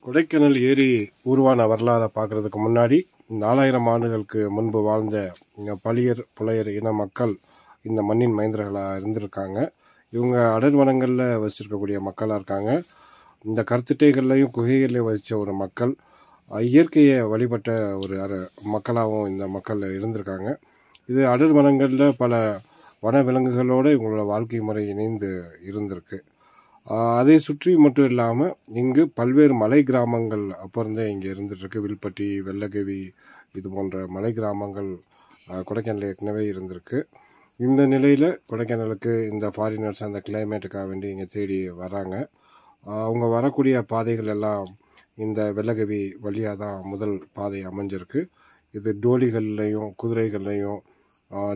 கொடைக்கானல் ஏரி உருவான வரலாறை பார்க்குறதுக்கு முன்னாடி 4000 ஆண்டுகளுக்கு முன்பு வாழ்ந்த பளியர் புலையர் இன மக்கள் இந்த மண்ணின் மைந்தர்களாக இருந்திருக்காங்க. இவங்க அடர் வனங்களில் வசிச்சிருக்கக்கூடிய மக்களாக இருக்காங்க. இந்த கருத்திட்டைகள்லையும் குகைகள்லையும் வசித்த ஒரு மக்கள், இயற்கையை வழிபட்ட ஒரு மக்களாகவும் இந்த மக்கள் இருந்திருக்காங்க. இது அடர் வனங்களில் பல வன விலங்குகளோடு இவங்களோட வாழ்க்கை முறை இணைந்து இருந்திருக்கு. அதை சுற்றி மட்டும் இல்லாமல் இங்கு பல்வேறு மலை கிராமங்கள் அப்போருந்தே இங்கே இருந்துகிட்ருக்கு. வில்பட்டி, வெள்ளகவி இது போன்ற மலை கிராமங்கள் கொடைக்கானல் ஏற்கனவே இருந்திருக்கு. இந்த நிலையில் கொடைக்கானலுக்கு இந்த ஃபாரினர்ஸ் அந்த கிளைமேட்டுக்காக வேண்டி இங்கே தேடி வராங்க. அவங்க வரக்கூடிய பாதைகள் எல்லாம் இந்த வெள்ளகவி வழியாக தான் முதல் பாதை அமைஞ்சிருக்கு. இது டோலிகள்லையும் குதிரைகள்லையும்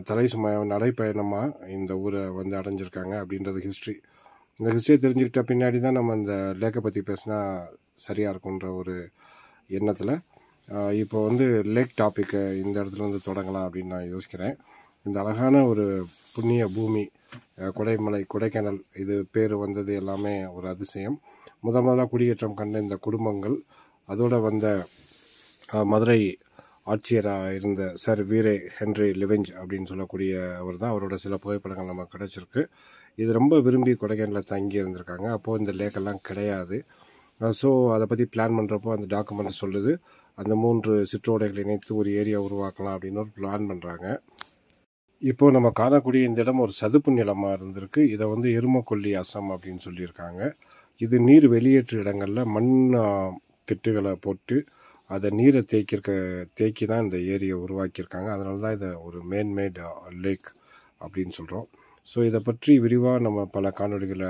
தலை சுமையாக நடைப்பயணமாக இந்த ஊரை வந்து அடைஞ்சிருக்காங்க அப்படின்றது ஹிஸ்ட்ரி. இந்த ஹிஸ்ட்ரியை தெரிஞ்சுக்கிட்ட பின்னாடி தான் நம்ம இந்த லேக்கை பற்றி பேசினா சரியாக இருக்குன்ற ஒரு எண்ணத்தில் இப்போ வந்து லேக் டாப்பிக்கை இந்த இடத்துல வந்து தொடங்கலாம் அப்படின்னு நான் யோசிக்கிறேன். இந்த அழகான ஒரு புண்ணிய பூமி கொடைக்கானல், இது பேர் வந்தது எல்லாமே ஒரு அதிசயம். முதலாக குடியேற்றம் கண்ட இந்த குடும்பங்கள், அதோடு வந்த மதுரை ஆட்சியராக இருந்த சர் வீரே ஹென்றி லிவெஞ்ச் அப்படின்னு சொல்லக்கூடிய அவர் தான். அவரோட சில புகைப்படங்கள் நமக்கு கிடச்சிருக்கு. இது ரொம்ப விரும்பி கொடைக்கானலில் தங்கி இருந்திருக்காங்க. அப்போது இந்த லேக்கெல்லாம் கிடையாது. ஸோ அதை பற்றி பிளான் பண்ணுறப்போ அந்த டாக்குமெண்ட் சொல்லுது, அந்த 3 சிற்றோடைகளை இணைத்து ஒரு ஏரியா உருவாக்கலாம் அப்படின்னு ஒரு பிளான் பண்ணுறாங்க. இப்போது நம்ம காணக்கூடிய இந்த இடம் ஒரு சதுப்பு நிலமாக இருந்திருக்கு. இதை வந்து எருமக்கொல்லி அசம் அப்படின்னு சொல்லியிருக்காங்க. இது நீர் வெளியேற்று இடங்களில் மண் திட்டுகளை போட்டு அதை நீரை தேக்கி தான் இந்த ஏரியை உருவாக்கியிருக்காங்க. அதனால தான் இதை ஒரு மேன்மேட் லேக் அப்படின்னு சொல்கிறோம். ஸோ இதை பற்றி விரிவாக நம்ம பல காணொலிகளை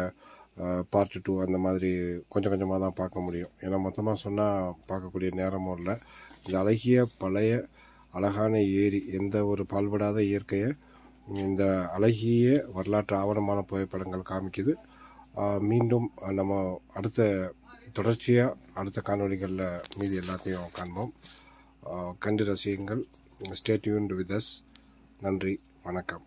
பார்ட் 2 அந்த மாதிரி கொஞ்சம் கொஞ்சமாக தான் பார்க்க முடியும். ஏன்னா மொத்தமாக சொன்னால் பார்க்கக்கூடிய நேரமும் இல்லை. இந்த அழகிய பழைய அழகான ஏரி, எந்த ஒரு பால்படாத இயற்கையை இந்த அழகிய வரலாற்று ஆவணமான புகைப்படங்கள் காமிக்குது. மீண்டும் நம்ம தொடர்ச்சியாக அடுத்த காணொலிகளில் மீதி எல்லாத்தையும் காண்போம். கண்டு ரசியுங்கள். Stay tuned with us. நன்றி, வணக்கம்.